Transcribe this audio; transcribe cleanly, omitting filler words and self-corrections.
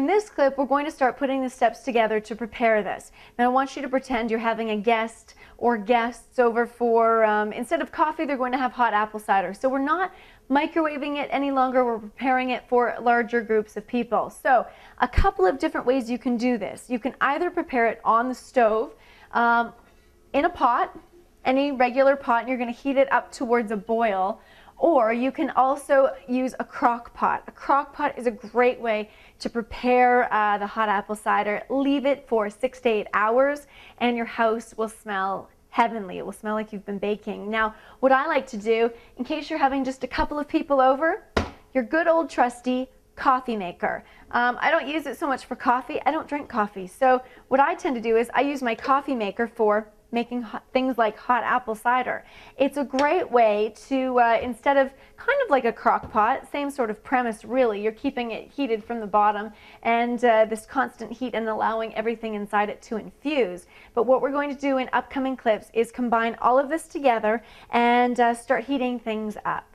this clip, we're going to start putting the steps together to prepare this. Now I want you to pretend you're having a guest or guests over for, instead of coffee, they're going to have hot apple cider. So we're not microwaving it any longer, we're preparing it for larger groups of people. So a couple of different ways you can do this. You can either prepare it on the stove, in a pot, any regular pot, and you're going to heat it up towards a boil. Or you can also use a crock pot. A crock pot is a great way to prepare the hot apple cider. Leave it for 6 to 8 hours and your house will smell heavenly. It will smell like you've been baking. Now, what I like to do, in case you're having just a couple of people over, your good old trusty coffee maker. I don't use it so much for coffee. I don't drink coffee. So what I tend to do is I use my coffee maker for making things like hot apple cider. It's a great way to, instead of kind of like a crock pot, same sort of premise really, you're keeping it heated from the bottom and this constant heat and allowing everything inside it to infuse. But what we're going to do in upcoming clips is combine all of this together and start heating things up.